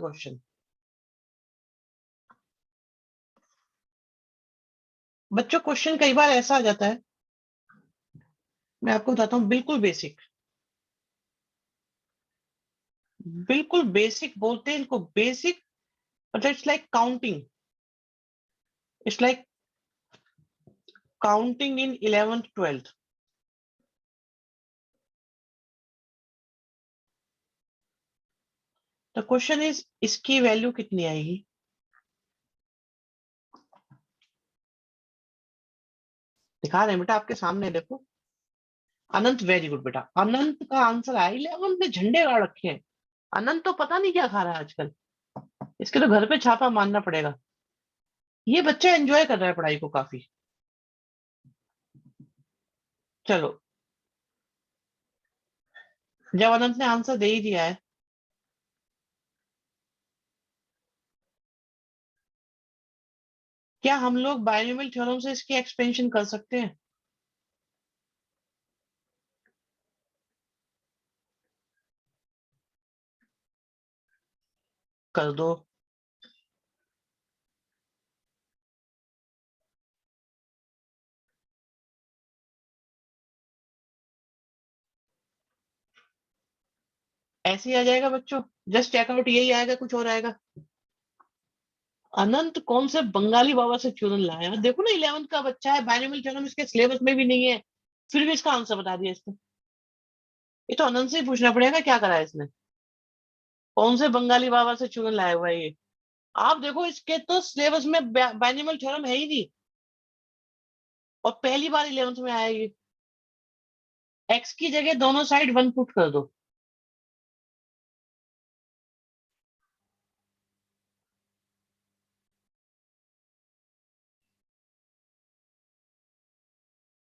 Question. बच्चों question कई बार ऐसा आ जाता है, मैं आपको बताता हूँ, बिल्कुल बेसिक, बिल्कुल बेसिक बोलते हैं इनको, बेसिक। मतलब it's like counting, it's like counting in 11th 12th। The question is, इसकी वैल्यू कितनी आएगी? दिखा रहे हैं बेटा आपके सामने, देखो। अनंत, वेरी गुड बेटा, अनंत का आंसर आया। 11 में झंडे गाड़ रखे हैं। अनंत तो पता नहीं क्या खा रहा है आजकल, इसके तो घर पे छापा मारना पड़ेगा। ये बच्चा एंजॉय कर रहा है पढ़ाई को काफी। चलो, जब अनंत ने आंसर दे ही दिया है, क्या हम लोग बायनोमियल थ्योरम से इसकी एक्सपेंशन कर सकते हैं? कर दो। ऐसे ही आ जाएगा बच्चों, जस्ट चेकआउट यही आएगा, कुछ और आएगा? अनंत कौन से बंगाली बाबा से चूरन लाया है? देखो ना, 11th का बच्चा है, बायनोमियल थ्योरम इसके सिलेबस में भी नहीं है, फिर भी इसका आंसर बता दिया इसने। ये तो अनंत से ही पूछना पड़ेगा क्या करा है इसने, कौन से बंगाली बाबा से चूरन लाया हुआ है ये। आप देखो, इसके तो सिलेबस में बायनोमियल थ्योरम है ही नहीं, और पहली बार 11th में आया ये। एक्स की जगह दोनों साइड 1 पुट कर दो।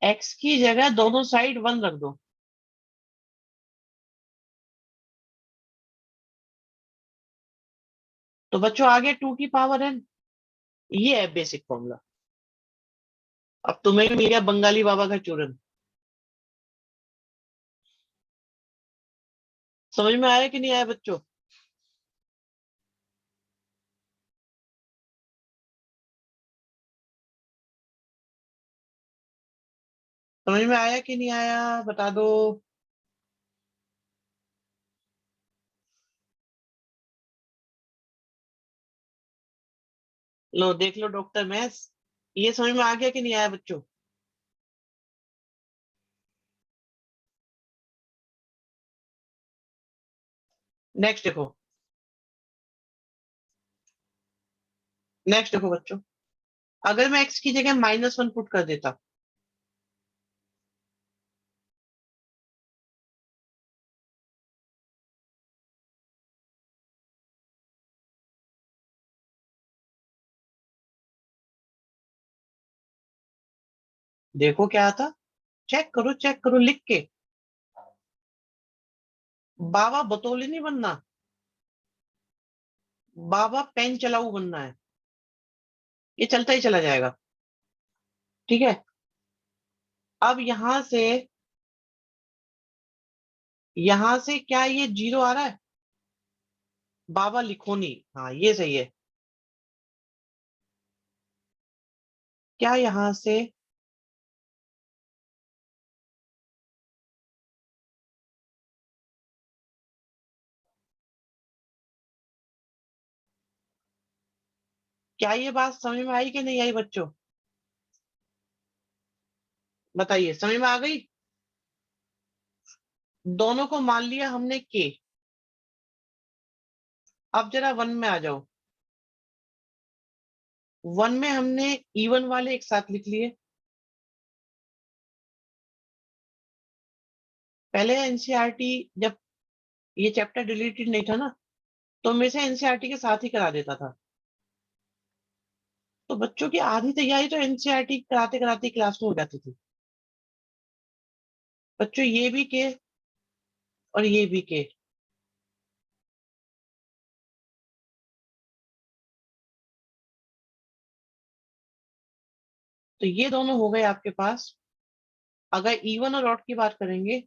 एक्स की जगह दोनों साइड 1 रख दो। तो बच्चों आगे 2 की पावर n, ये है बेसिक फॉर्मूला। अब तुम्हें भी मिल गया बंगाली बाबा का चूरन। समझ में आया कि नहीं आया बच्चों? समझ में आया कि नहीं आया, बता दो। लो देख लो डॉक्टर मैथ्स, ये समझ में आ गया कि नहीं आया बच्चों? नेक्स्ट देखो, नेक्स्ट देखो बच्चों, अगर मैं एक्स की जगह -1 पुट कर देता, देखो क्या आता। चेक करो लिख के। बाबा बतौली नहीं बनना, बाबा पेन चलाऊ बनना है। ये चलता ही चला जाएगा, ठीक है। अब यहां से क्या ये 0 आ रहा है? बाबा लिखो नहीं, हाँ ये सही है। क्या यहां से क्या ये बात समझ में आई कि नहीं आई बच्चों? बताइए, समझ में आ गई? दोनों को मान लिया हमने के। अब जरा 1 में आ जाओ। 1 में हमने इवन वाले एक साथ लिख लिए। पहले एनसीईआरटी, जब ये चैप्टर डिलीटेड नहीं था ना, तो मैं से एनसीईआरटी के साथ ही करा देता था। तो बच्चों की आधी तैयारी तो एनसीईआरटी कराते कराते क्लास में हो जाती थी। बच्चों ये भी के और ये भी के, तो ये दोनों हो गए आपके पास। अगर इवन और ऑड की बात करेंगे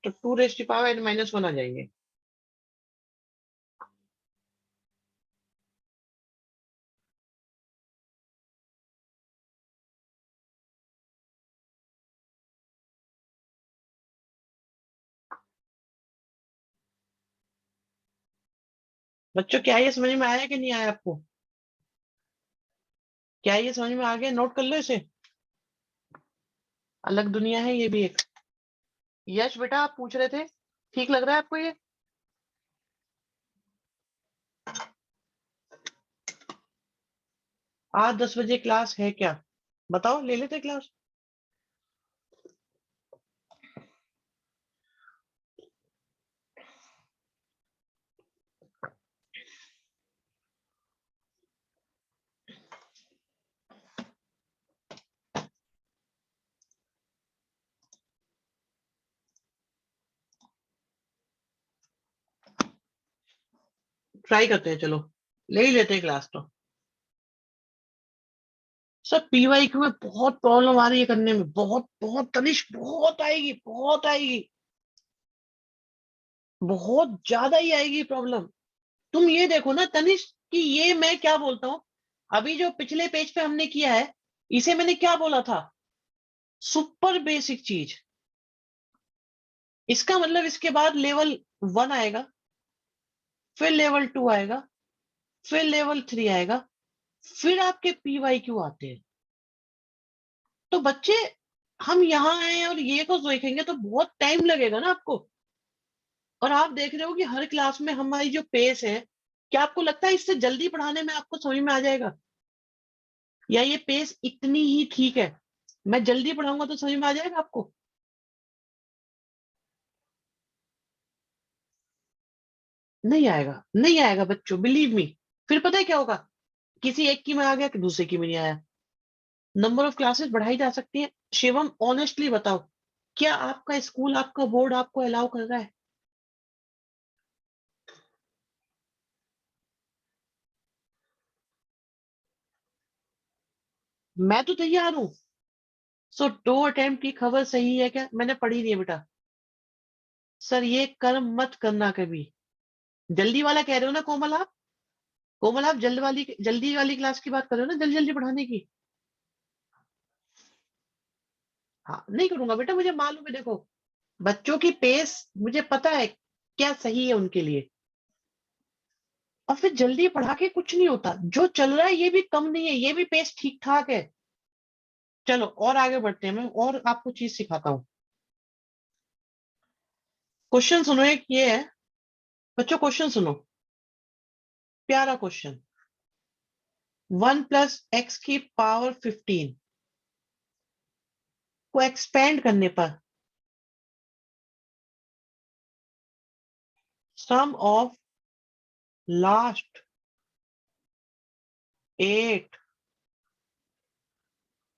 तो 2 रेज़ टू पावर n -1 आ जाएंगे। बच्चों क्या ये समझ में आया कि नहीं आया आपको? क्या ये समझ में आ गया? नोट कर लो इसे। अलग दुनिया है ये भी एक। यश बेटा आप पूछ रहे थे, ठीक लग रहा है आपको ये? आज 10 बजे क्लास है क्या? बताओ, ले लेते क्लास। ट्राई करते हैं, चलो ले ही लेते हैं क्लास तो। सर पीवाईक्यू में बहुत प्रॉब्लम आ रही है करने में, बहुत बहुत तनिष्क, बहुत आएगी, बहुत आएगी, बहुत ज्यादा ही आएगी प्रॉब्लम। तुम ये देखो ना तनिष्क कि ये मैं क्या बोलता हूँ, अभी जो पिछले पेज पे हमने किया है, इसे मैंने क्या बोला था? सुपर बेसिक चीज। इसका मतलब इसके बाद लेवल 1 आएगा, फिर लेवल 2 आएगा, फिर लेवल 3 आएगा, फिर आपके पीवाईक्यू आते हैं। तो बच्चे, हम यहाँ आए और ये को देखेंगे तो बहुत टाइम लगेगा ना आपको। और आप देख रहे हो कि हर क्लास में हमारी जो पेस है, क्या आपको लगता है इससे जल्दी पढ़ाने में आपको समझ में आ जाएगा? या ये पेस इतनी ही ठीक है, मैं जल्दी पढ़ाऊंगा तो समझ में आ जाएगा आपको? नहीं आएगा, नहीं आएगा बच्चों, बिलीव मी। फिर पता है क्या होगा? किसी एक की में आ गया कि दूसरे की में नहीं आया। नंबर ऑफ क्लासेस बढ़ाई जा सकती है। शिवम ऑनेस्टली बताओ, क्या आपका स्कूल, आपका बोर्ड आपको अलाउ कर रहा है? मैं तो तैयार हूं। सो 2 अटेम्प्ट की खबर सही है क्या? मैंने पढ़ी नहीं है बेटा। सर ये कर्म मत करना कभी। जल्दी वाला कह रहे हो ना कोमल आप? कोमल आप जल्दी वाली क्लास की बात कर रहे हो ना, जल्दी जल्दी पढ़ाने की? हाँ नहीं करूंगा बेटा, मुझे मालूम है। देखो बच्चों की पेस मुझे पता है क्या सही है उनके लिए। और फिर जल्दी पढ़ा के कुछ नहीं होता, जो चल रहा है ये भी कम नहीं है, ये भी पेस ठीक ठाक है। चलो और आगे बढ़ते हैं, मैं और आपको चीज सिखाता हूँ। क्वेश्चन सुनो, एक ये है। बच्चों क्वेश्चन सुनो, प्यारा क्वेश्चन। 1 + x⁵ को एक्सपेंड करने पर सम ऑफ लास्ट 8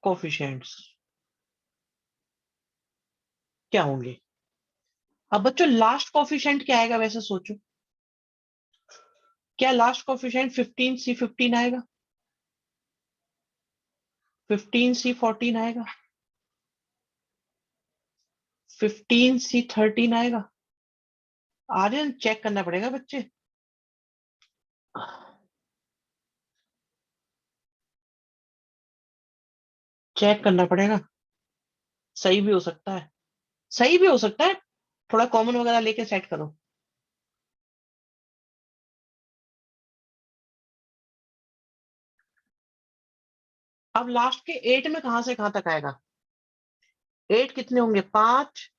कोफिशिएंट्स क्या होंगे? अब बच्चों लास्ट कोफिशिएंट क्या आएगा वैसे सोचो। क्या लास्ट कोफिशिएंट 15C15 आएगा? 15C14 आएगा? 15C13 आएगा? आर्यन चेक करना पड़ेगा बच्चे। चेक करना पड़ेगा। सही भी हो सकता है, सही भी हो सकता है। थोड़ा कॉमन वगैरह लेके सेट करो। अब लास्ट के 8 में कहां से कहां तक आएगा? 8 कितने होंगे? 5,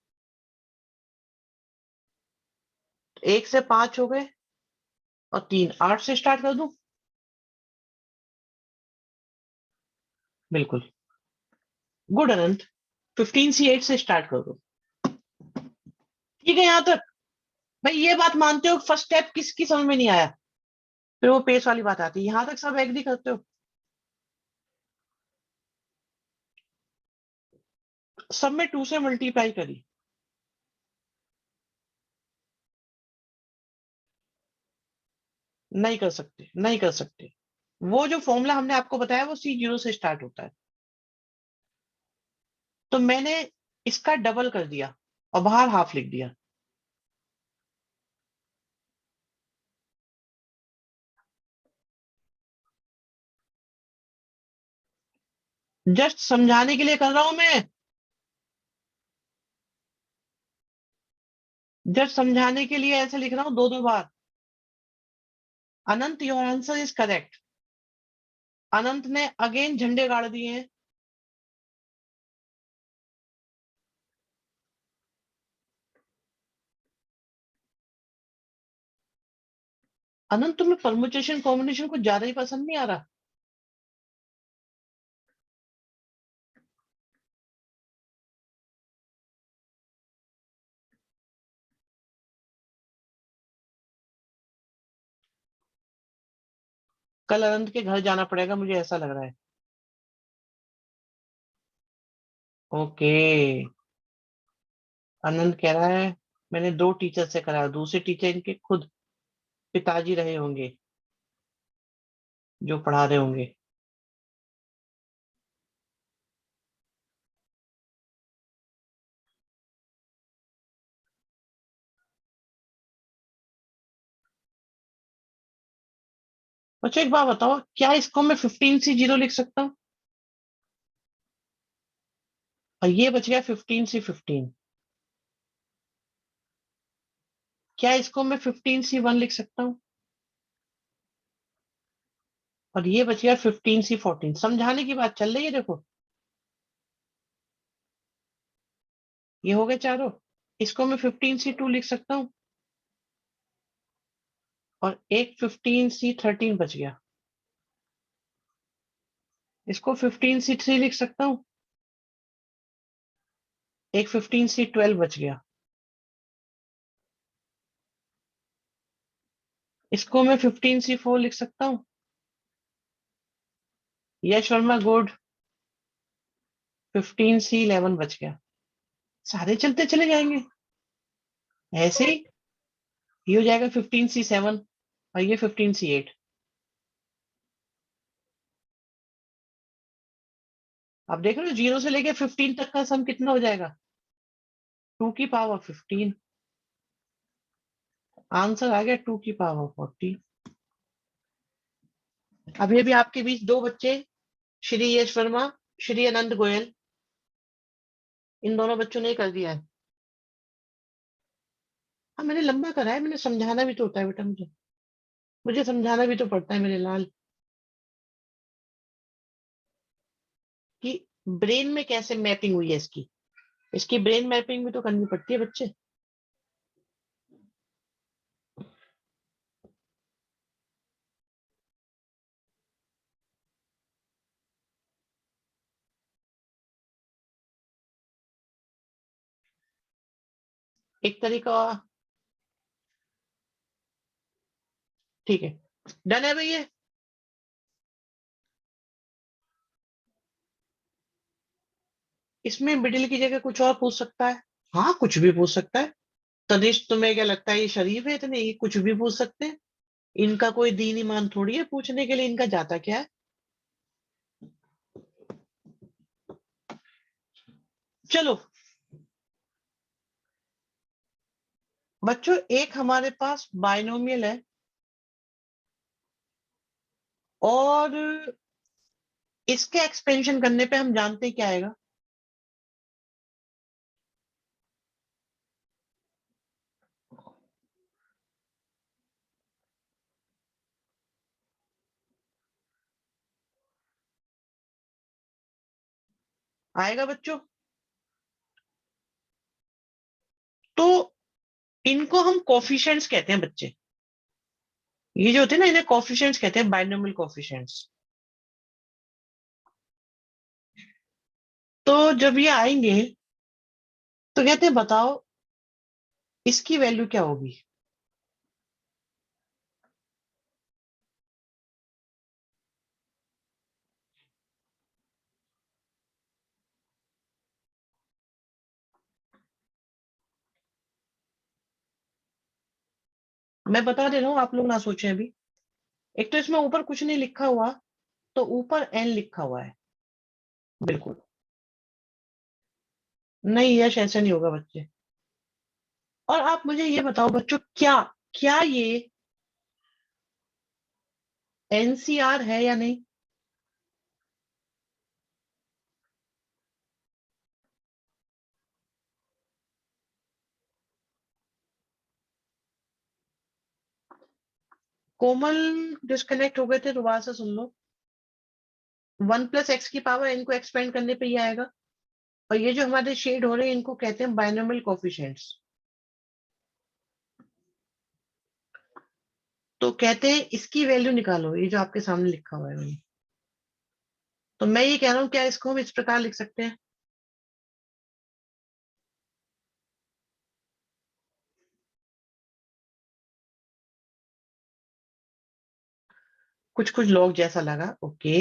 1 से 5 हो गए, और 3, 8 से स्टार्ट कर दूं? बिल्कुल, गुड अनंत। 15C8 से स्टार्ट कर दो। ठीक है यहां तक? भाई ये बात मानते हो फर्स्ट स्टेप किसकी समझ में नहीं आया? फिर वो पेस वाली बात आती है, यहां तक सब एग्री करते हो? सब में 2 से मल्टीप्लाई करी। नहीं कर सकते, नहीं कर सकते। वो जो फॉर्मूला हमने आपको बताया वो C0 से स्टार्ट होता है। तो मैंने इसका डबल कर दिया और बाहर हाफ लिख दिया। जस्ट समझाने के लिए कर रहा हूं मैं, जस्ट समझाने के लिए ऐसे लिख रहा हूं 2 2 बार। अनंत, योर आंसर इज करेक्ट। अनंत ने अगेन झंडे गाड़ दिए हैं। अनंत, तुम्हें परमुटेशन कॉम्बिनेशन कुछ ज्यादा ही पसंद नहीं आ रहा? कल अनंत के घर जाना पड़ेगा, मुझे ऐसा लग रहा है। ओके। अनंत कह रहा है मैंने 2 टीचर से कराया, दूसरे टीचर इनके खुद पिताजी रहे होंगे जो पढ़ा रहे होंगे। अच्छा एक बात बताओ, क्या इसको मैं 15C0 लिख सकता हूँ? और ये बच गया 15C15। क्या इसको मैं 15C1 लिख सकता हूँ? और ये बच गया 15C14। समझाने की बात चल रही है, देखो ये हो गए चारों। इसको मैं 15C2 लिख सकता हूँ, और एक 15C13 बच गया। इसको 15C3 लिख सकता हूँ, एक 15C12 बच गया। इसको मैं 15C4 लिख सकता हूँ। यश वर्मा गुड, 15C11 बच गया। सारे चलते चले जाएंगे ऐसे ही। ये हो जाएगा 15C7, और ये 15C8। अब देख रहे हो, 0 से लेके 15 तक का सम कितना हो जाएगा? 2 की पावर 15। आंसर आ गया 2 की पावर 40। अभी अभी आपके बीच 2 बच्चे, श्री यश वर्मा, श्री अनंत गोयल, इन दोनों बच्चों ने कर दिया है। हाँ मैंने लंबा करा है, मैंने समझाना भी तो होता है बेटा, मुझे मुझे समझाना भी तो पड़ता है मेरे लाल, कि ब्रेन में कैसे मैपिंग हुई है इसकी। इसकी ब्रेन मैपिंग भी तो करनी पड़ती है बच्चे। एक तरीका। ठीक है, डन है भैया। इसमें मिडिल की जगह कुछ और पूछ सकता है। हाँ कुछ भी पूछ सकता है। तनिष्क, तुम्हें क्या लगता है ये शरीफ है इतने, ये कुछ भी पूछ सकते हैं? इनका कोई दीन ईमान थोड़ी है पूछने के लिए, इनका जाता क्या है। चलो बच्चों, एक हमारे पास बाइनोमियल है, और इसके एक्सपेंशन करने पे हम जानते हैं क्या आएगा। आएगा बच्चों। तो इनको हम कोफिशिएंट्स कहते हैं बच्चे। ये जो होते हैं ना, इन्हें कोफिशिएंट्स कहते हैं, बाइनोमियल कोफिशिएंट्स। तो जब ये आएंगे तो कहते हैं बताओ इसकी वैल्यू क्या होगी। मैं बता दे रहा हूँ, आप लोग ना सोचें अभी। एक तो इसमें ऊपर कुछ नहीं लिखा हुआ, तो ऊपर एन लिखा हुआ है। बिल्कुल नहीं, यश ऐसे नहीं होगा बच्चे। और आप मुझे ये बताओ बच्चों, क्या क्या ये एनसीआर है या नहीं? कोमल डिस्कनेक्ट हो गए थे, दोबारा से सुन लो। 1 + x की पावर n को एक्सपेंड करने पे ही आएगा। और ये जो हमारे शेड हो रहे हैं इनको कहते हैं बाइनोमियल कोफिशिएंट्स। तो कहते हैं इसकी वैल्यू निकालो, ये जो आपके सामने लिखा हुआ है वही। तो मैं ये कह रहा हूं, क्या इसको हम इस प्रकार लिख सकते हैं? कुछ कुछ लोग जैसा लगा, okay,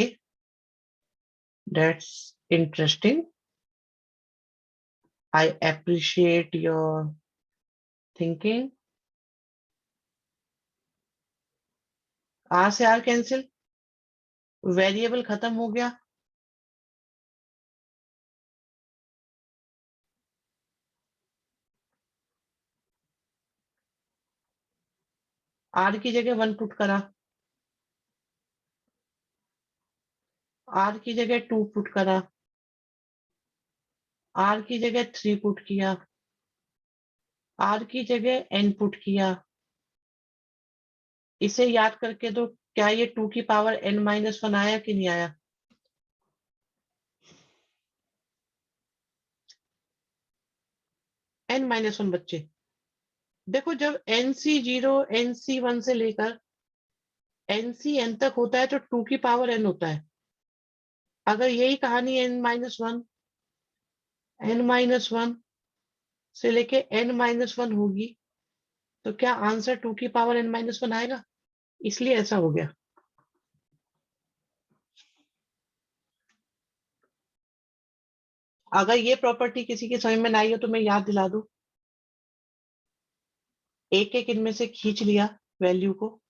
that's interesting, I appreciate your thinking. R से आर कैंसिल, वेरिएबल खत्म हो गया। आर की जगह 1 पुट करा, आर की जगह 2 पुट करा, आर की जगह 3 पुट किया, आर की जगह n पुट किया। इसे याद करके तो क्या ये 2 की पावर n-1 आया कि नहीं आया? n-1 बच्चे। देखो जब nc0 nc1 से लेकर ncn तक होता है तो 2 की पावर n होता है। अगर यही कहानी n-1 से लेके n-1 होगी तो क्या आंसर 2 की पावर n-1 आएगा? इसलिए ऐसा हो गया। अगर ये प्रॉपर्टी किसी के समझ में ना आई हो तो मैं याद दिला दूं। एक एक इनमें से खींच लिया वैल्यू को।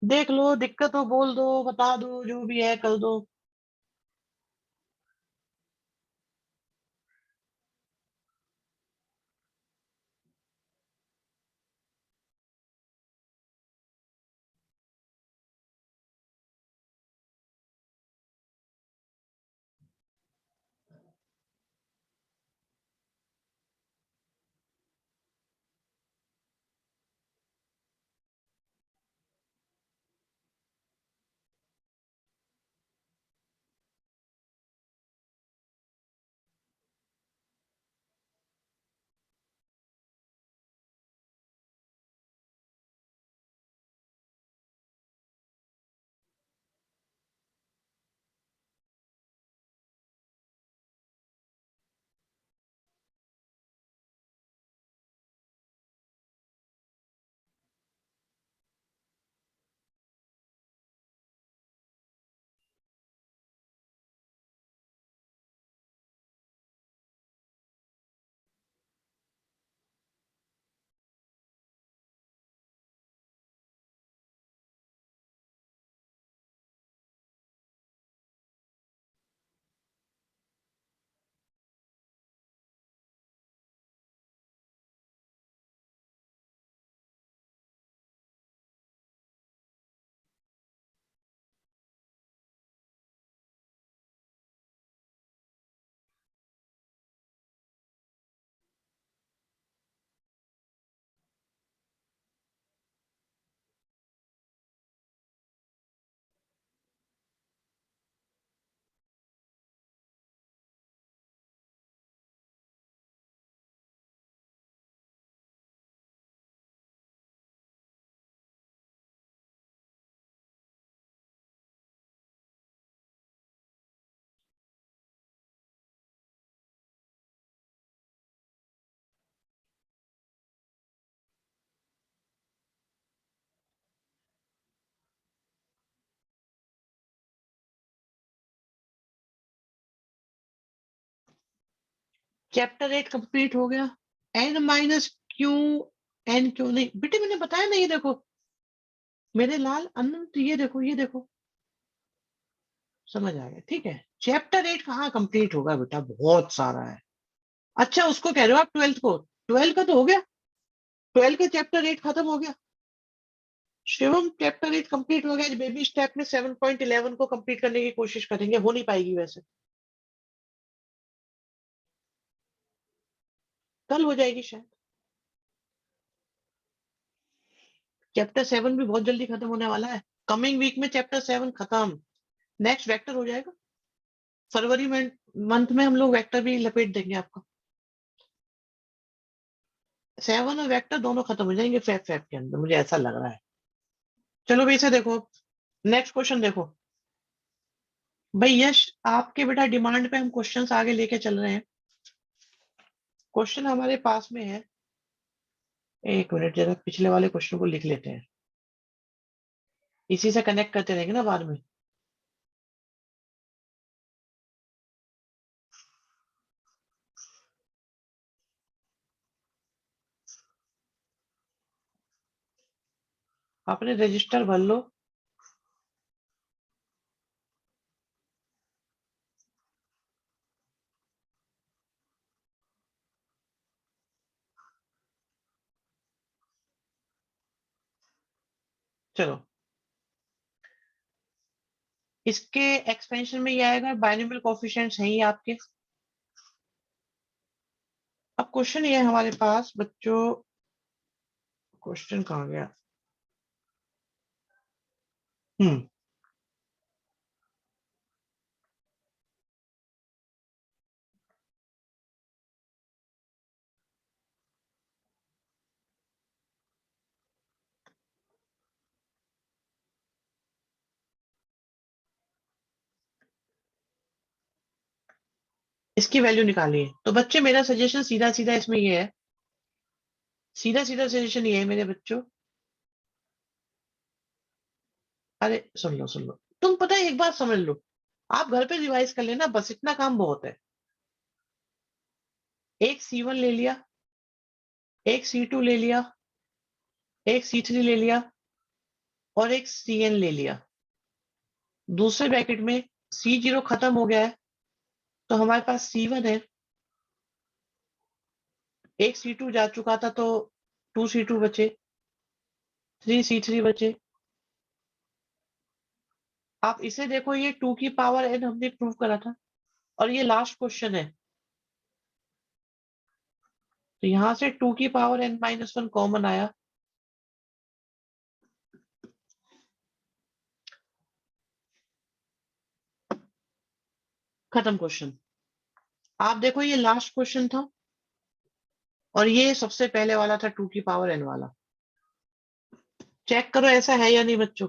देख लो, दिक्कत हो बोल दो, बता दो, जो भी है कर दो। चैप्टर 8 कंप्लीट हो गया। n-q, n क्यों नहीं बेटे, मैंने बताया ना, ये देखो मेरे लाल अनंत, ये देखो ये देखो, समझ आ गया, ठीक है। चैप्टर 8 कहाँ कंप्लीट होगा बेटा, बहुत सारा है। अच्छा उसको कह रहे हो आप, 12th को? 12 का तो हो गया। 12 का चैप्टर 8 खत्म हो गया। शिवम चैप्टर 8 कंप्लीट हो गया। बेबी स्टेप में 7.11 को कंप्लीट करने की कोशिश करेंगे, हो नहीं पाएगी वैसे, कल हो जाएगी शायद। चैप्टर 7 भी बहुत जल्दी खत्म होने वाला है। कमिंग वीक में चैप्टर 7 खत्म, नेक्स्ट वेक्टर हो जाएगा। फरवरी में मंथ में हम लोग वेक्टर भी लपेट देंगे आपको। 7 और वेक्टर दोनों खत्म हो जाएंगे फेब फेब के अंदर, मुझे ऐसा लग रहा है। चलो भाई इसे देखो, नेक्स्ट क्वेश्चन देखो। भाई यश, आपके बेटा डिमांड पे हम क्वेश्चंस आगे लेके चल रहे हैं। क्वेश्चन हमारे पास में है, एक मिनट जरा पिछले वाले क्वेश्चन को लिख लेते हैं, इसी से कनेक्ट करते रहेंगे ना बाद में। आपने रजिस्टर भर लो। चलो, इसके एक्सपेंशन में ये आएगा, बाइनोमियल कोफिशिएंट्स हैं ये आपके। अब क्वेश्चन ये है हमारे पास बच्चों, क्वेश्चन कहाँ गया? हम्म, इसकी वैल्यू निकालिए। तो बच्चे मेरा सजेशन सीधा सीधा इसमें ये है, सीधा सीधा सजेशन ये है मेरे बच्चों। अरे सुन लो, तुम पता है एक बात समझ लो, आप घर पे रिवाइज कर लेना, बस इतना काम बहुत है। एक C1 ले लिया, एक C2 ले लिया, एक C3 ले लिया, और एक CN ले लिया। दूसरे ब्रैकेट में C0 खत्म हो गया है, तो हमारे पास C1 है। एक C2 जा चुका था, तो 2 C2 बचे, 3 C3 बचे। आप इसे देखो, ये 2 की पावर n हमने प्रूव करा था, और ये लास्ट क्वेश्चन है, तो यहां से 2 की पावर n-1 कॉमन आया। खत्म क्वेश्चन। आप देखो ये लास्ट क्वेश्चन था, और ये सबसे पहले वाला था 2 की पावर n वाला। चेक करो ऐसा है या नहीं बच्चों।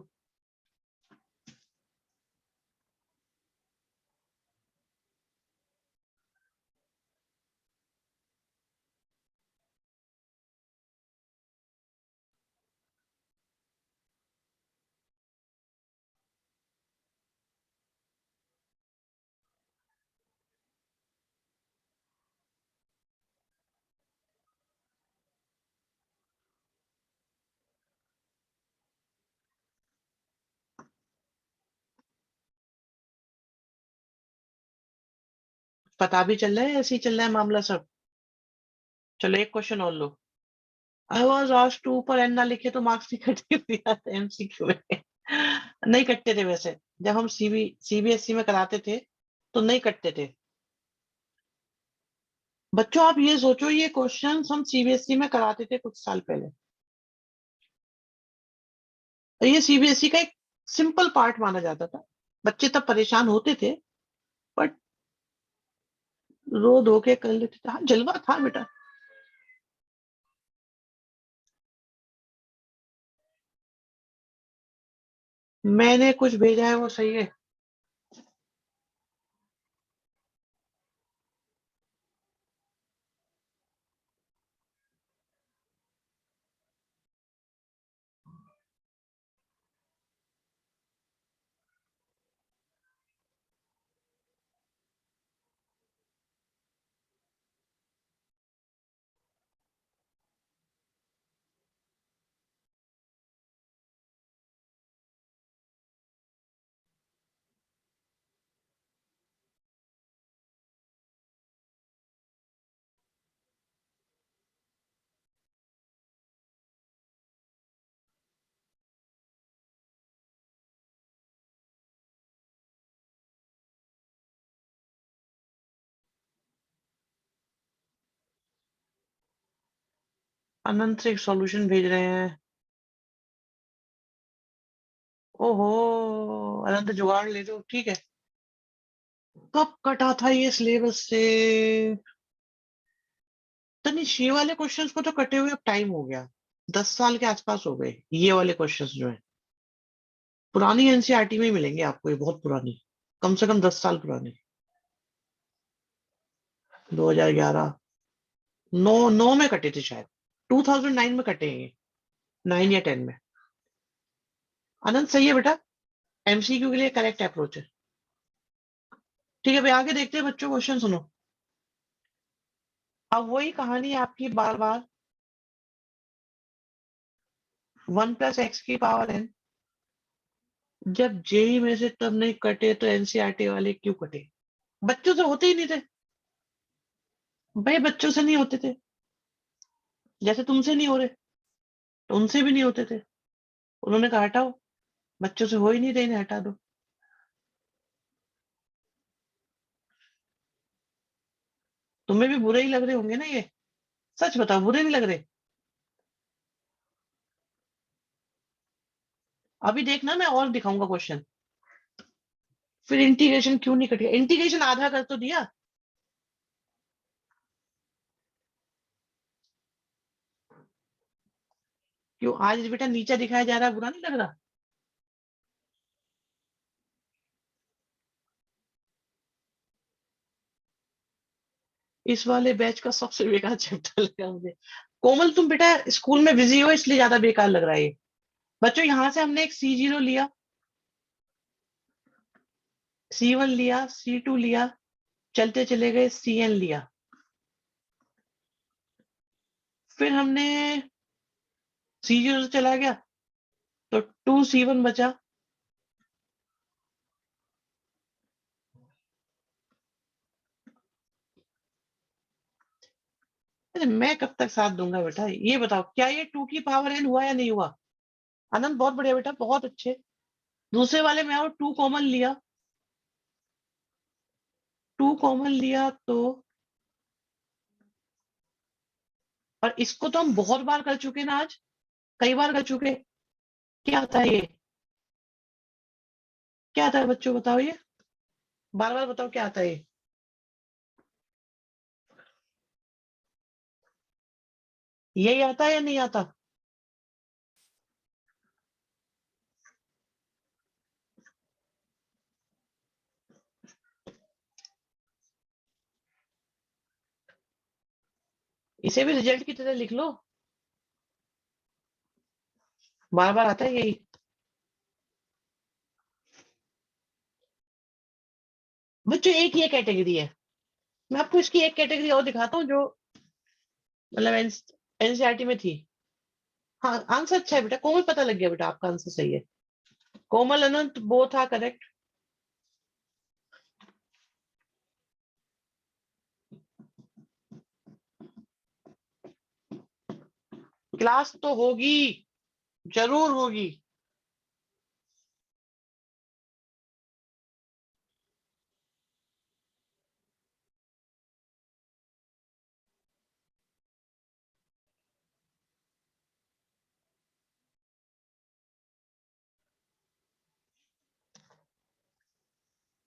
पता भी चल रहा है, ऐसे ही चल रहा है मामला सब। चलो एक क्वेश्चन और लो। आई वॉज आस्क्ड टू पर एन ना लिखे तो मार्क्स नहीं कटे दिया था MCQ में। नहीं कटते थे वैसे, जब हम CBSE में कराते थे तो नहीं कटते थे। बच्चों आप ये सोचो, ये क्वेश्चन हम CBSE में कराते थे कुछ साल पहले, तो ये CBSE का एक सिंपल पार्ट माना जाता था। बच्चे तब परेशान होते थे, बट रो धो के कर लेते थे। हाँ, जलवा था बेटा। मैंने कुछ भेजा है वो सही है। अनंत से एक सॉल्यूशन भेज रहे हैं। ओहो, अनंत जुगाड़ ले दो, ठीक है। कब कटा था ये सिलेबस से? तनिष, ये वाले क्वेश्चंस को तो कटे हुए अब टाइम हो गया, 10 साल के आसपास हो गए ये वाले क्वेश्चंस जो है। पुरानी एनसीईआरटी में ही मिलेंगे आपको, ये बहुत पुरानी, कम से कम 10 साल पुरानी। 2011, नौ नौ में कटे थे शायद, 2009 में कटे हैं ये, 9 या 10 में। अनंत सही है बेटा, एमसीक्यू के लिए करेक्ट अप्रोच है। ठीक है भाई, आगे देखते हैं बच्चों, क्वेश्चन सुनो। अब वही कहानी आपकी बार बार, 1 + x⁴n, जब जेई में से तब नहीं कटे तो एनसीईआरटी वाले क्यों कटे? बच्चों से होते ही नहीं थे भाई, बच्चों से नहीं होते थे, जैसे तुमसे नहीं हो रहे तो उनसे भी नहीं होते थे। उन्होंने कहा हटाओ, बच्चों से हो ही नहीं रहे, इन्हें हटा दो। तुम्हें भी बुरे ही लग रहे होंगे ना ये, सच बताओ, बुरे नहीं लग रहे? अभी देखना, मैं और दिखाऊंगा क्वेश्चन। फिर इंटीग्रेशन क्यों नहीं कटेगा? इंटीग्रेशन आधा कर तो दिया। क्यों आज बेटा नीचा दिखाया जा रहा है, बुरा नहीं लग रहा? इस वाले बैच का सबसे बेकार चैप्टर लगा मुझे। कोमल, तुम बेटा स्कूल में बिजी हो इसलिए ज्यादा बेकार लग रहा है ये। बच्चों, यहां से हमने एक C0 लिया, C1 लिया, C2 लिया, चलते चले गए CN लिया, फिर हमने C0 से चला गया तो 2C1 बचा। अरे मैं कब तक साथ दूंगा बेटा, ये बताओ क्या ये 2n हुआ या नहीं हुआ? आनंद बहुत बढ़िया बेटा, बहुत अच्छे। दूसरे वाले में आओ, 2 कॉमन लिया, 2 कॉमन लिया तो, और इसको तो हम बहुत बार कर चुके ना आज, कई बार कर चुके। क्या आता है ये? क्या आता है बच्चों, बताओ ये, बार बार बताओ क्या आता है ये? यही आता है या नहीं आता? इसे भी रिजल्ट की तरह लिख लो, बार बार आता है यही। बच्चों एक ये कैटेगरी है, मैं आपको इसकी एक कैटेगरी और दिखाता हूँ जो मतलब एनसीईआरटी में थी। हाँ, आंसर अच्छा है बेटा, कोमल पता लग गया बेटा, आपका आंसर सही है। कोमल अनंत बोथ आर करेक्ट। क्लास तो होगी, जरूर होगी।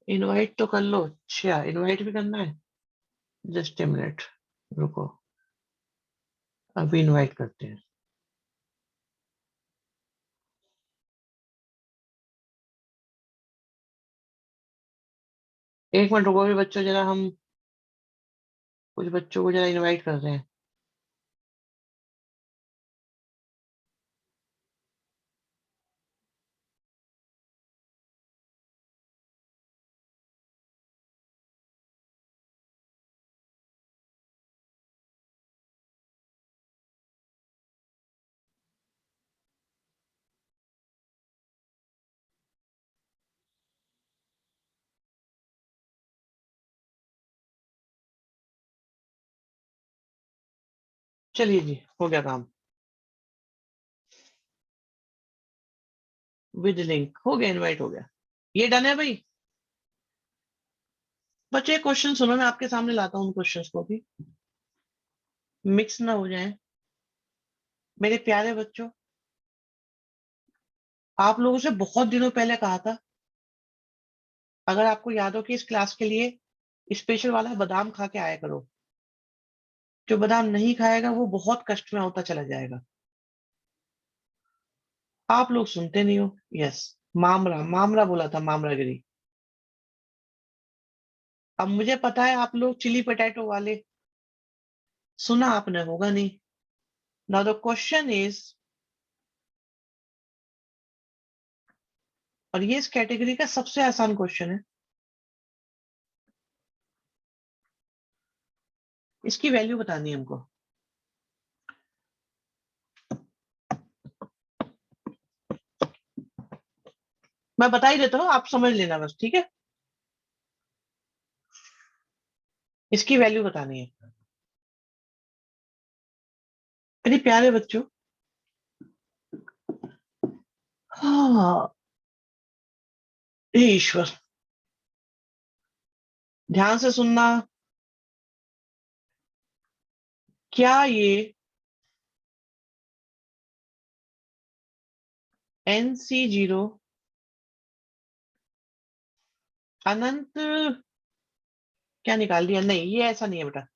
इनवाइट तो कर लो, अच्छा इनवाइट भी करना है, जस्ट ए मिनट, रुको, अभी इनवाइट करते हैं। एक मिनट रुको, अभी बच्चों जरा हम कुछ बच्चों को जरा इनवाइट कर रहे हैं। चलिए जी, हो गया काम, विद लिंक हो गया, इनवाइट हो गया, ये डन है भाई। बच्चे एक क्वेश्चन सुनो, मैं आपके सामने लाता हूँ उन क्वेश्चंस को भी, मिक्स ना हो जाए। मेरे प्यारे बच्चों, आप लोगों से बहुत दिनों पहले कहा था, अगर आपको याद हो, कि इस क्लास के लिए स्पेशल वाला बादाम खा के आया करो। जो बादाम नहीं खाएगा वो बहुत कष्ट में होता चला जाएगा। आप लोग सुनते नहीं हो। यस, मामरा मामरा बोला था, मामरागिरी। अब मुझे पता है आप लोग चिली पोटैटो वाले, सुना आपने होगा नहीं। नाउ द क्वेश्चन इज, और ये इस कैटेगरी का सबसे आसान क्वेश्चन है, इसकी वैल्यू बतानी है हमको। मैं बता ही देता हूँ, आप समझ लेना बस, ठीक है। इसकी वैल्यू बतानी है। मेरे प्यारे बच्चों, हाँ, हे ईश्वर, ध्यान से सुनना। क्या ये NC0 अनंत, क्या निकाल दिया? नहीं, ये ऐसा नहीं है बेटा।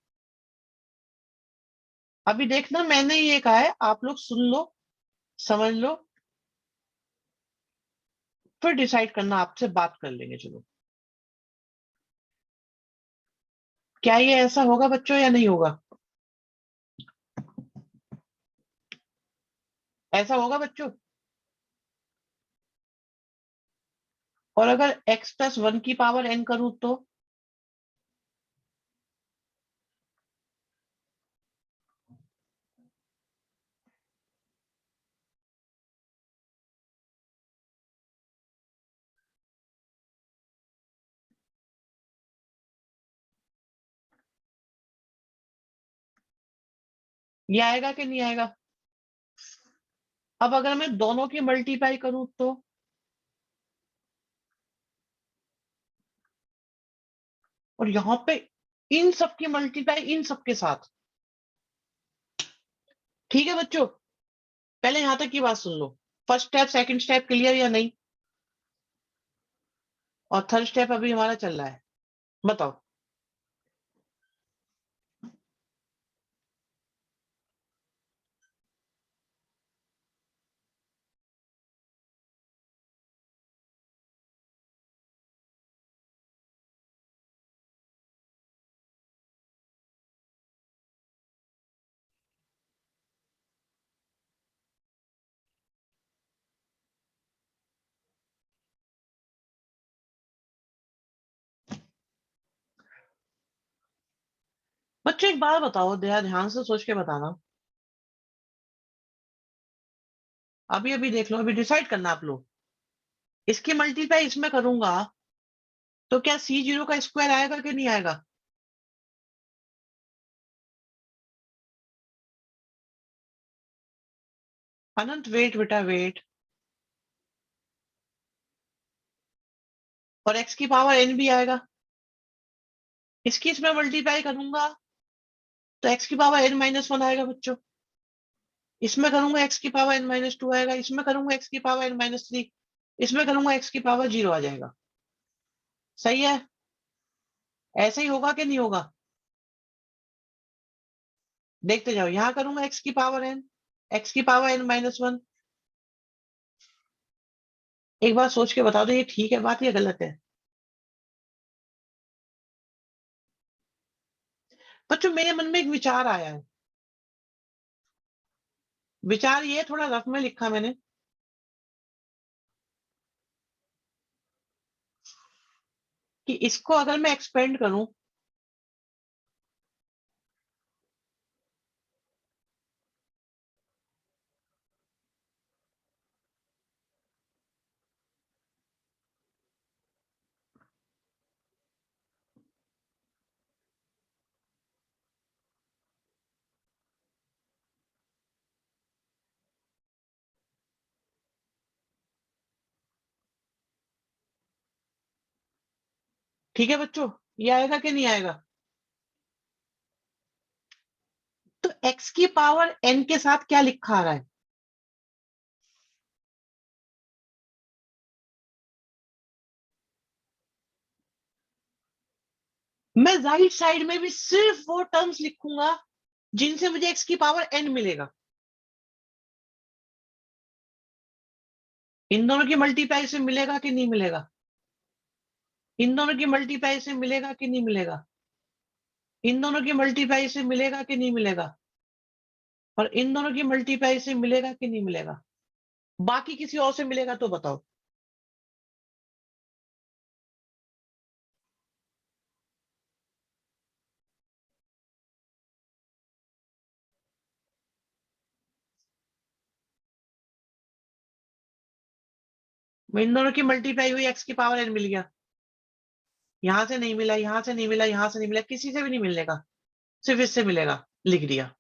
अभी देखना, मैंने ये कहा है, आप लोग सुन लो, समझ लो, फिर डिसाइड करना, आपसे बात कर लेंगे। चलो, क्या ये ऐसा होगा बच्चों या नहीं होगा? ऐसा होगा बच्चों? और अगर x+1 की पावर n करूं तो? ये आएगा कि नहीं आएगा? अब अगर मैं दोनों की मल्टीप्लाई करूं तो? और यहां पे इन सब की मल्टीप्लाई इन सब के साथ। ठीक है बच्चों, पहले यहां तक की बात सुन लो। First step second step clear या नहीं? और थर्ड स्टेप अभी हमारा चल रहा है। बताओ। बच्चों एक बात बताओ, ध्यान से सोच के बताना। अभी अभी देख लो, अभी डिसाइड करना आप लोग। इसकी मल्टीप्लाई इसमें करूंगा तो क्या C0 का स्क्वायर आएगा कि नहीं आएगा? अनंत, वेट बेटा वेट। और x की पावर n भी आएगा। इसकी इसमें मल्टीप्लाई करूंगा तो x की पावर n-1 आएगा बच्चों। इसमें करूंगा x की पावर n-2 आएगा। इसमें करूंगा x की पावर n-3। इसमें करूंगा x की पावर 0 आ जाएगा। सही है? ऐसा ही होगा कि नहीं होगा? देखते जाओ, यहां करूंगा x की पावर n, x की पावर n-1। एक बार सोच के बता दो, ये ठीक है बात या गलत है? बच्चों मेरे मन में एक विचार आया है। विचार ये थोड़ा रफ में लिखा मैंने, कि इसको अगर मैं एक्सपेंड करूं, ठीक है बच्चों, ये आएगा कि नहीं आएगा? तो x की पावर n के साथ क्या लिखा आ रहा है? मैं राइट साइड में भी सिर्फ वो टर्म्स लिखूंगा जिनसे मुझे x की पावर n मिलेगा। इन दोनों की मल्टीप्लाई से मिलेगा कि नहीं मिलेगा? इन दोनों की मल्टीप्लाई से मिलेगा कि नहीं मिलेगा? इन दोनों की मल्टीप्लाई से मिलेगा कि नहीं मिलेगा? और इन दोनों की मल्टीप्लाई से मिलेगा कि नहीं मिलेगा? बाकी किसी और से मिलेगा तो बताओ। इन दोनों की मल्टीप्लाई हुई, x की पावर n मिल गया। यहां से नहीं मिला, यहां से नहीं मिला, यहां से नहीं मिला, किसी से भी नहीं मिलने का, सिर्फ इससे मिलेगा, लिख दिया।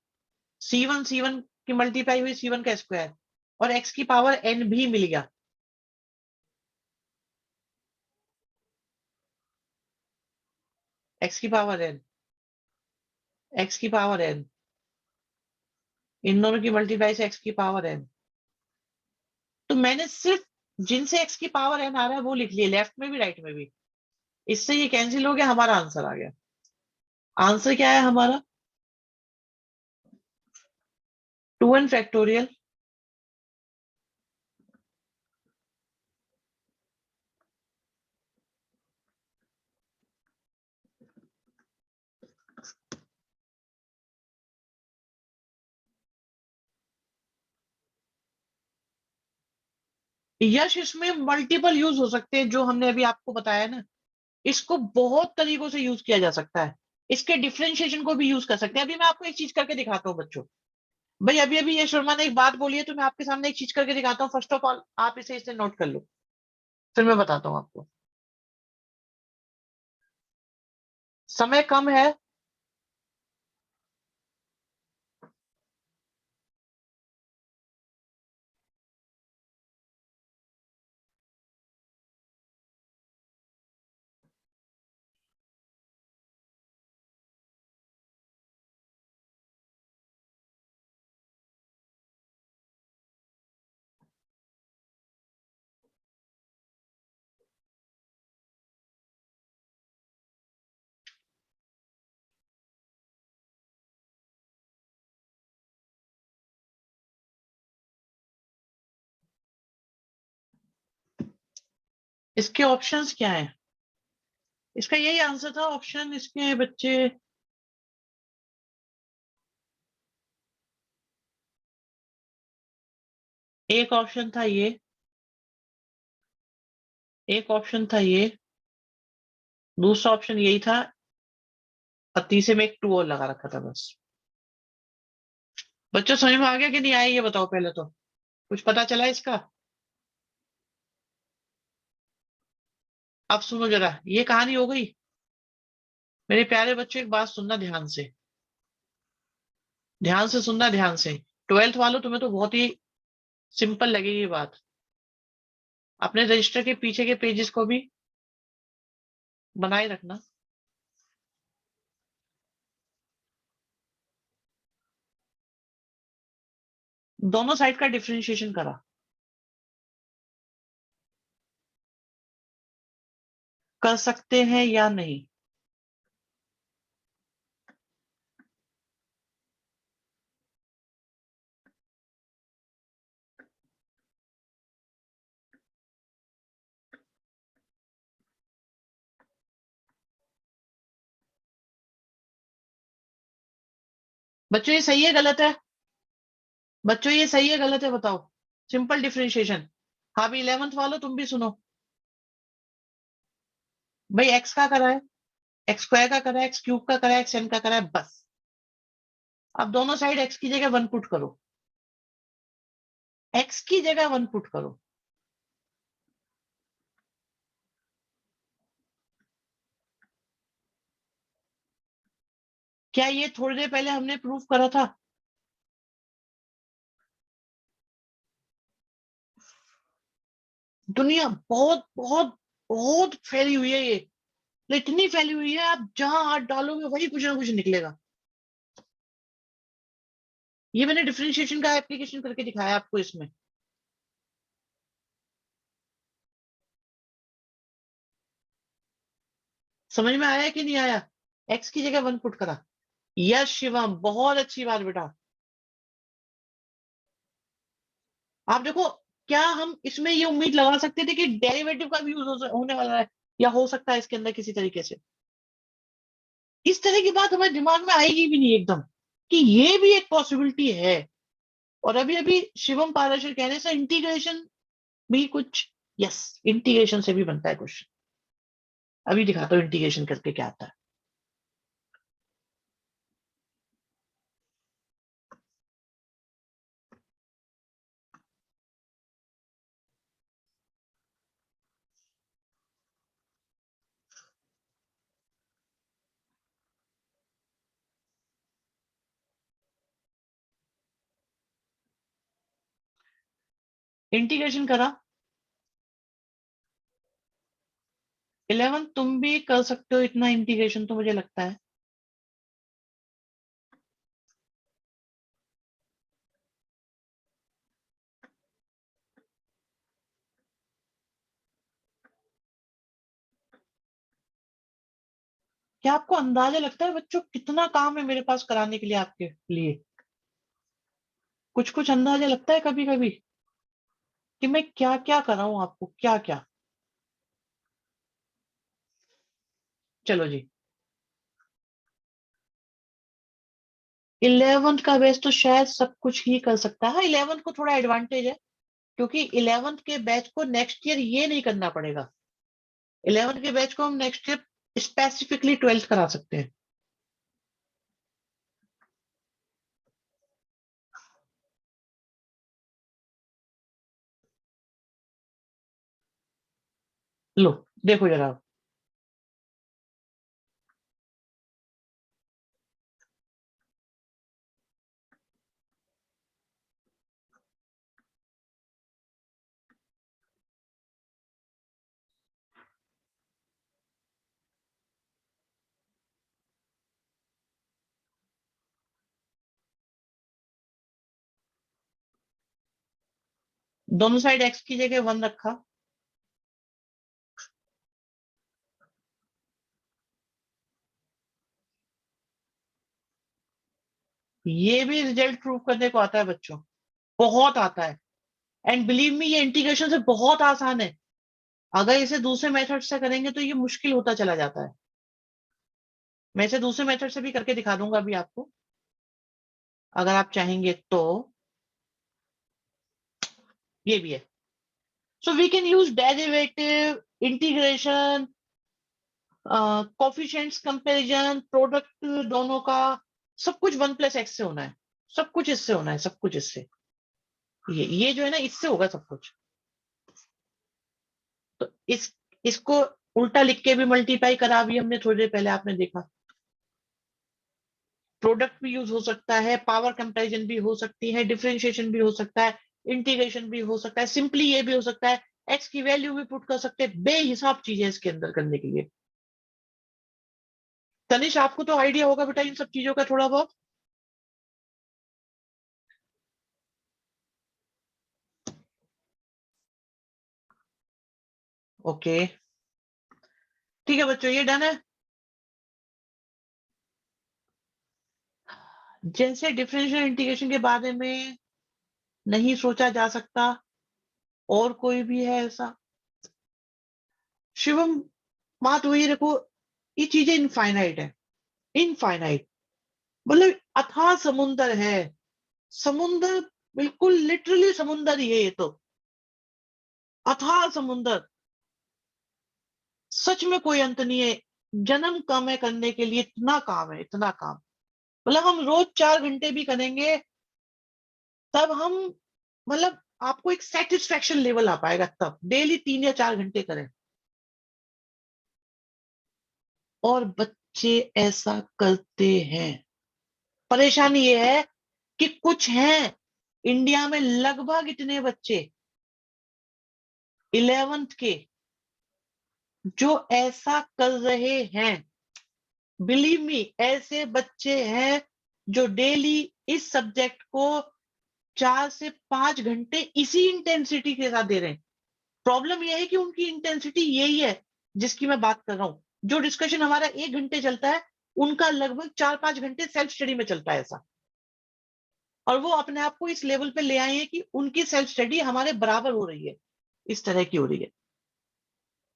C1 की मल्टीप्लाई हुई C1 का स्क्वायर, और x की पावर n भी मिल गया। x की पावर n, x की पावर n, इन दोनों की मल्टीप्लाई से x की पावर n। तो मैंने सिर्फ जिनसे x की पावर n आ रहा है वो लिख लिए, लेफ्ट में भी राइट में भी। इससे ये कैंसिल हो गया, हमारा आंसर आ गया। आंसर क्या है हमारा? 2n फैक्टोरियल यश। इसमें मल्टीपल यूज हो सकते हैं, जो हमने अभी आपको बताया ना। इसको बहुत तरीकों से यूज किया जा सकता है। इसके डिफरेंशिएशन को भी यूज कर सकते हैं। अभी मैं आपको एक चीज करके दिखाता हूँ बच्चों। भाई अभी अभी ये शर्मा ने एक बात बोली है, तो मैं आपके सामने एक चीज करके दिखाता हूँ। फर्स्ट ऑफ ऑल आप इसे इसे नोट कर लो, फिर मैं बताता हूँ आपको। समय कम है, इसके ऑप्शंस क्या हैं? इसका यही आंसर था ऑप्शन इसके बच्चे। एक ऑप्शन था ये, एक ऑप्शन था ये, दूसरा ऑप्शन यही था, और तीसरे में एक टू और लगा रखा था बस। बच्चों समझ में आ गया कि नहीं आया, ये बताओ पहले तो। कुछ पता चला इसका? अब सुनो जरा, ये कहानी हो गई। मेरे प्यारे बच्चों एक बात सुनना ध्यान से, ध्यान से सुनना, ध्यान से। ट्वेल्थ वालों तुम्हें तो बहुत ही सिंपल लगेगी ये बात। अपने रजिस्टर के पीछे के पेजेस को भी बनाए रखना। दोनों साइड का डिफरेंशिएशन करा। कर सकते हैं या नहीं? बच्चों ये सही है गलत है? बच्चों ये सही है गलत है बताओ। Simple differentiation. हाँ भी 11th वालों तुम भी सुनो। भाई एक्स का करा है, एक्स स्क्वायर का करा है, एक्स क्यूब का करा है, एक्स एन का करा है, बस। अब दोनों साइड एक्स की जगह वन पुट करो, एक्स की जगह वन पुट करो। क्या ये थोड़ी देर पहले हमने प्रूव करा था? दुनिया बहुत बहुत बहुत फैली हुई है ये। इतनी फैली हुई है, आप जहां हाथ डालोगे वही कुछ ना कुछ निकलेगा। ये मैंने डिफरेंशिएशन का एप्लीकेशन करके दिखाया आपको इसमें। समझ में आया कि नहीं आया? एक्स की जगह 1 पुट करा। यस शिवम, बहुत अच्छी बात बेटा। आप देखो, क्या हम इसमें ये उम्मीद लगा सकते थे कि डेरिवेटिव का भी यूज होने वाला है या हो सकता है इसके अंदर किसी तरीके से? इस तरह की बात हमारे दिमाग में आएगी भी नहीं एकदम, कि ये भी एक पॉसिबिलिटी है। और अभी अभी शिवम पाराशर कहने से इंटीग्रेशन भी कुछ, यस, इंटीग्रेशन से भी बनता है क्वेश्चन। अभी दिखाता हूँ इंटीग्रेशन करके क्या आता है। इंटीग्रेशन करा 11, तुम भी कर सकते हो इतना इंटीग्रेशन तो मुझे लगता है। क्या आपको अंदाजा लगता है बच्चों कितना काम है मेरे पास कराने के लिए आपके लिए? कुछ कुछ अंदाजा लगता है कभी कभी कि मैं क्या क्या कर रहा हूं आपको, क्या क्या। चलो जी, 11th का बेस तो शायद सब कुछ ही कर सकता है। 11th को थोड़ा एडवांटेज है, क्योंकि 11th के बैच को नेक्स्ट ईयर ये नहीं करना पड़ेगा। 11th के बैच को हम नेक्स्ट ईयर स्पेसिफिकली 12th करा सकते हैं। लो देखो जरा, दोनों साइड एक्स की जगह 1 रखा। ये भी रिजल्ट प्रूव करने को आता है बच्चों, बहुत आता है। एंड बिलीव मी, ये इंटीग्रेशन से बहुत आसान है। अगर इसे दूसरे मेथड से करेंगे तो ये मुश्किल होता चला जाता है। मैं इसे दूसरे मेथड से भी करके दिखा दूंगा अभी आपको, अगर आप चाहेंगे तो। ये भी है। So we can use derivative, integration, coefficients comparison, product दोनों का। सब कुछ 1 + x से होना है, सब कुछ इससे होना है, सब कुछ इससे। ये जो है ना, इससे होगा सब कुछ। तो इसको उल्टा लिख के भी मल्टीप्लाई करा भी हमने थोड़ी देर पहले, आपने देखा। प्रोडक्ट भी यूज हो सकता है, पावर कंपैरिजन भी हो सकती है, डिफरेंशिएशन भी हो सकता है, इंटीग्रेशन भी हो सकता है, सिंपली ये भी हो सकता है, एक्स की वैल्यू भी पुट कर सकते हैं। बेहिसाब चीजें इसके अंदर करने के लिए। तनिष, आपको तो आइडिया होगा बेटा इन सब चीजों का थोड़ा बहुत। ओके, ठीक है बच्चों, ये डन है। जैसे डिफरेंशियल इंटीग्रेशन के बारे में नहीं सोचा जा सकता, और कोई भी है ऐसा? शिवम, बात वही रखो, ये चीजें इनफाइनाइट है। इनफाइनाइट मतलब अथाह समुंदर है। समुंदर, बिल्कुल लिटरली समुंदर ही है ये तो। अथाह समुंदर, सच में कोई अंत नहीं है। जन्म कम है करने के लिए, इतना काम है, इतना काम। मतलब हम रोज 4 घंटे भी करेंगे, तब हम, मतलब आपको एक सेटिस्फेक्शन लेवल आ पाएगा तब। डेली 3 या 4 घंटे करें। और बच्चे ऐसा करते हैं। परेशानी ये है कि कुछ हैं इंडिया में, लगभग इतने बच्चे 11th के जो ऐसा कर रहे हैं। बिलीव मी, ऐसे बच्चे हैं जो डेली इस सब्जेक्ट को 4 से 5 घंटे इसी इंटेंसिटी के साथ दे रहे हैं। प्रॉब्लम यह है कि उनकी इंटेंसिटी यही है जिसकी मैं बात कर रहा हूं। जो डिस्कशन हमारा 1 घंटे चलता है, उनका लगभग 4-5 घंटे सेल्फ स्टडी में चलता है ऐसा। और वो अपने आप को इस लेवल पे ले आए हैं कि उनकी सेल्फ स्टडी हमारे बराबर हो रही है, इस तरह की हो रही है।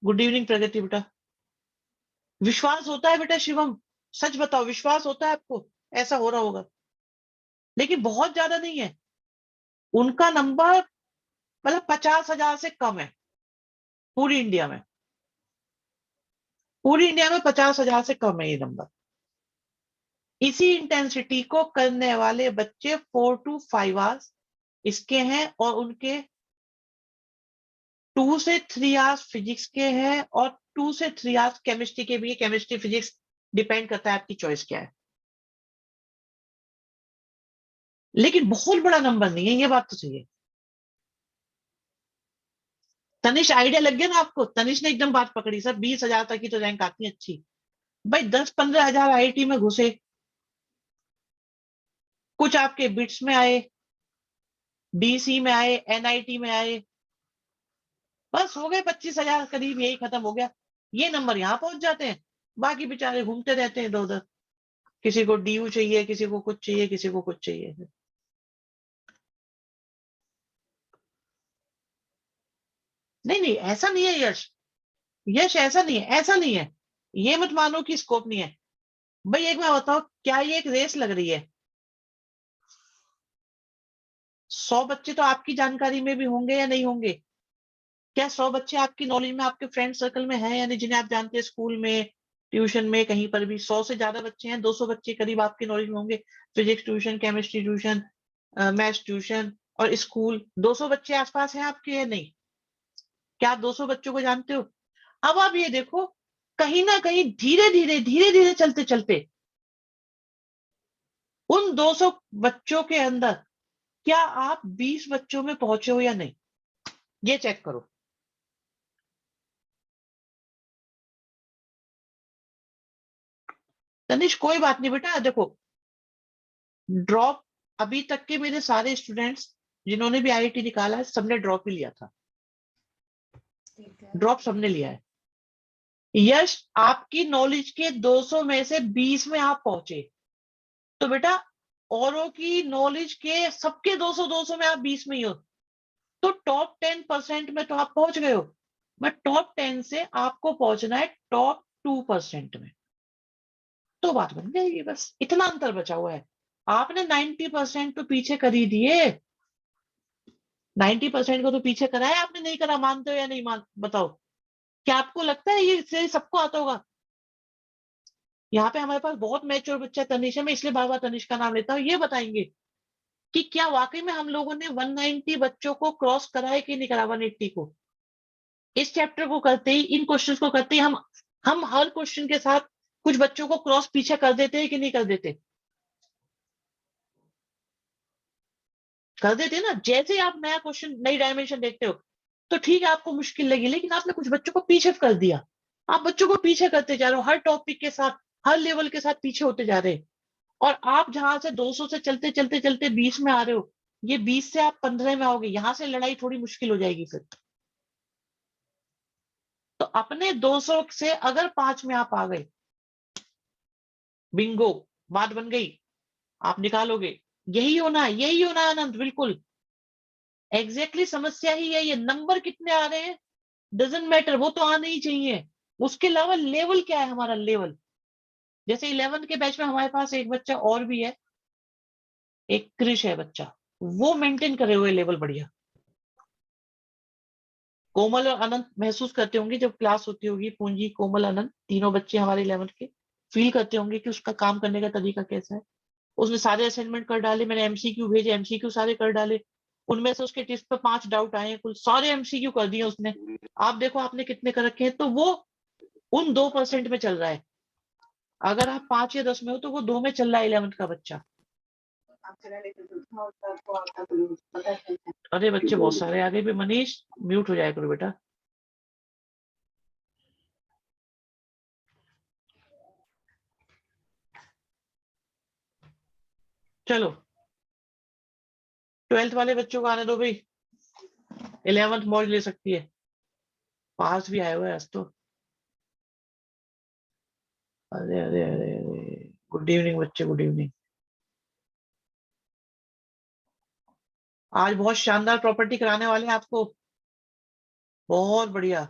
गुड इवनिंग प्रगति बेटा। विश्वास होता है बेटा शिवम, सच बताओ विश्वास होता है आपको ऐसा हो रहा होगा? लेकिन बहुत ज्यादा नहीं है उनका नंबर, मतलब 50,000 से कम है पूरी इंडिया में। पूरी इंडिया में 50,000 से कम है ये नंबर। इसी इंटेंसिटी को करने वाले बच्चे 4 to 5 आवर्स इसके हैं, और उनके 2 से 3 आवर्स फिजिक्स के हैं, और 2 से 3 आवर्स केमिस्ट्री के भी। केमिस्ट्री फिजिक्स डिपेंड करता है आपकी चॉइस क्या है। लेकिन बहुत बड़ा नंबर नहीं है, ये बात तो सही है। तनिष आइडिया लग गया ना आपको? तनिष ने एकदम बात पकड़ी। सर 20,000 तक की तो रैंक आती है अच्छी। भाई 10-15 हजार आईआईटी में घुसे, कुछ आपके बिट्स में आए, डीसी में आए, एनआईटी में आए, बस हो गए 25,000 करीब, यही खत्म हो गया। ये नंबर यहाँ पहुंच जाते हैं, बाकी बेचारे घूमते रहते हैं इधर उधर। किसी को डीयू चाहिए, किसी को कुछ चाहिए, किसी को कुछ चाहिए। नहीं नहीं, ऐसा नहीं है यश। यश ऐसा नहीं है, ऐसा नहीं है। ये मत मानो कि स्कोप नहीं है। भाई एक बार बताओ, क्या ये एक रेस लग रही है? 100 बच्चे तो आपकी जानकारी में भी होंगे या नहीं होंगे? क्या 100 बच्चे आपकी नॉलेज में, आपके फ्रेंड सर्कल में है या नहीं, जिन्हें आप जानते हैं स्कूल में, ट्यूशन में, कहीं पर भी? 100 से ज्यादा बच्चे हैं, 200 बच्चे करीब आपकी नॉलेज में होंगे। Physics tuition, chemistry tuition, maths tuition और स्कूल, 200 बच्चे आसपास हैं आपके या नहीं? क्या आप 200 बच्चों को जानते हो? अब आप ये देखो, कहीं ना कहीं धीरे धीरे चलते चलते उन 200 बच्चों के अंदर क्या आप 20 बच्चों में पहुंचे हो या नहीं, ये चेक करो। तनिष कोई बात नहीं बेटा, देखो ड्रॉप अभी तक के मेरे सारे स्टूडेंट्स जिन्होंने भी आईआईटी निकाला है, सबने ड्रॉप ही लिया था। ड्रॉप सबने लिया है। यश आपकी नॉलेज के 200 में से 20 में आप पहुंचे, तो बेटा औरों की नॉलेज के सबके 200 200 में आप 20 में ही हो, तो टॉप 10% में तो आप पहुंच गए हो। बट टॉप 10 से आपको पहुंचना है टॉप 2% में, तो बात बन जाएगी। बस इतना अंतर बचा हुआ है। आपने 90% तो पीछे कर ही दिए। 90% को तो पीछे कराया आपने, नहीं करा? मानते हो या नहीं बताओ? क्या आपको लगता है ये इससे सबको आता होगा? यहाँ पे हमारे पास बहुत मैच्योर बच्चा तनिष है, मैं इसलिए बार बार तनिष का नाम लेता हूँ। ये बताएंगे कि क्या वाकई में हम लोगों ने 190 बच्चों को क्रॉस करा है कि नहीं करा? 180 को इस चैप्टर को करते ही, इन क्वेश्चंस को करते ही हम हर क्वेश्चन के साथ कुछ बच्चों को क्रॉस पीछे कर देते हैं कि नहीं कर देते? कर देते हैं ना। जैसे ही आप नया क्वेश्चन, नई डायमेंशन देखते हो, तो ठीक है आपको मुश्किल लगी, लेकिन आपने कुछ बच्चों को पीछे कर दिया। आप बच्चों को पीछे करते जा रहे हो, हर टॉपिक के साथ, हर लेवल के साथ पीछे होते जा रहे हैं। और आप जहां से 200 से चलते चलते चलते 20 में आ रहे हो, ये 20 से आप 15 में आओगे, यहां से लड़ाई थोड़ी मुश्किल हो जाएगी फिर। तो अपने 200 से अगर 5 में आप आ गए, बिंगो, बात बन गई, आप निकालोगे। यही होना है, यही होना है आनंद, बिल्कुल एग्जैक्टली समस्या ही है। ये नंबर कितने आ रहे हैं डजेंट मैटर, वो तो आने ही चाहिए। उसके अलावा लेवल क्या है हमारा, लेवल। जैसे 11 के बैच में हमारे पास एक बच्चा और भी है, एक क्रिश है बच्चा, वो मेंटेन करे हुए लेवल बढ़िया। कोमल और अनंत महसूस करते होंगे जब क्लास होती होगी, पूंजी, कोमल, अनंत, तीनों बच्चे हमारे 11 के, फील करते होंगे कि उसका काम करने का तरीका कैसा है। उसने सारे असाइनमेंट कर डाले, मैंने एमसीक्यू भेजे, एमसीक्यू सारे कर डाले, उनमें से उसके टेस्ट पे 5 डाउट आए हैं, कुल सारे एमसीक्यू कर दिए उसने। आप देखो आपने कितने कर रखे हैं, तो वो उन 2% में चल रहा है। अगर आप 5 या 10 में हो, तो वो 2 में चल रहा है 11 का बच्चा। अरे बच्चे बहुत सारे आगे भी। मनीष म्यूट हो जाया करो बेटा। चलो 12th वाले बच्चों को आने दो भाई, 11th मौज ले सकती है। पास भी आए हुए हैं आज तो। अरे अरे अरे अरे, गुड इवनिंग बच्चे, गुड इवनिंग। आज बहुत शानदार प्रॉपर्टी कराने वाले हैं आपको, बहुत बढ़िया।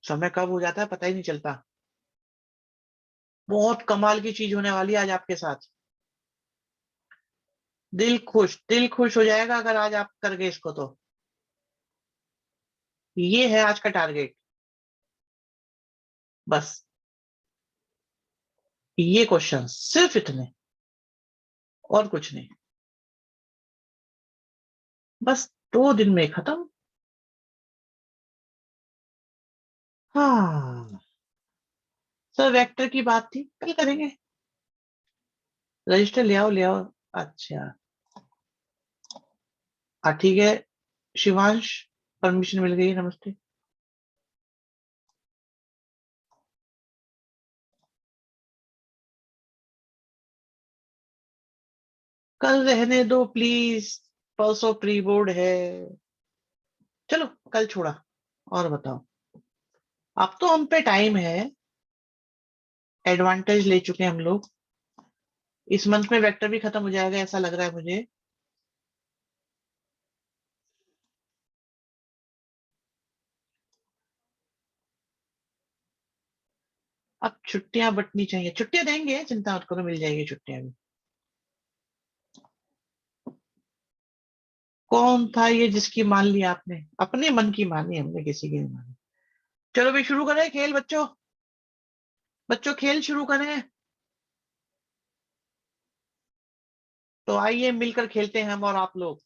समय कब हो जाता है पता ही नहीं चलता। बहुत कमाल की चीज होने वाली है आज आपके साथ। दिल खुश, दिल खुश हो जाएगा अगर आज आप कर गए इसको तो। ये है आज का टारगेट, बस। ये क्वेश्चन सिर्फ इतने, और कुछ नहीं। बस 2 दिन में खत्म। हाँ सर, वेक्टर की बात थी, कल करेंगे। रजिस्टर ले आओ, ले आओ। अच्छा, हाँ ठीक है। शिवांश, परमिशन मिल गई, नमस्ते। कल रहने दो प्लीज, परसों प्री बोर्ड है। चलो कल छोड़ा। और बताओ, अब तो हम पे टाइम है, एडवांटेज ले चुके हैं हम लोग। इस मंथ में वेक्टर भी खत्म हो जाएगा ऐसा लग रहा है मुझे। अब छुट्टियां बंटनी चाहिए, छुट्टियां देंगे, चिंता मत करो, मिल जाएगी छुट्टियां भी। कौन था ये जिसकी मान ली आपने? अपने मन की मानी, हमने किसी की नहीं मानी। चलो भाई शुरू करें खेल बच्चों। बच्चों खेल शुरू करें। तो आइए मिलकर खेलते हैं हम और आप लोग।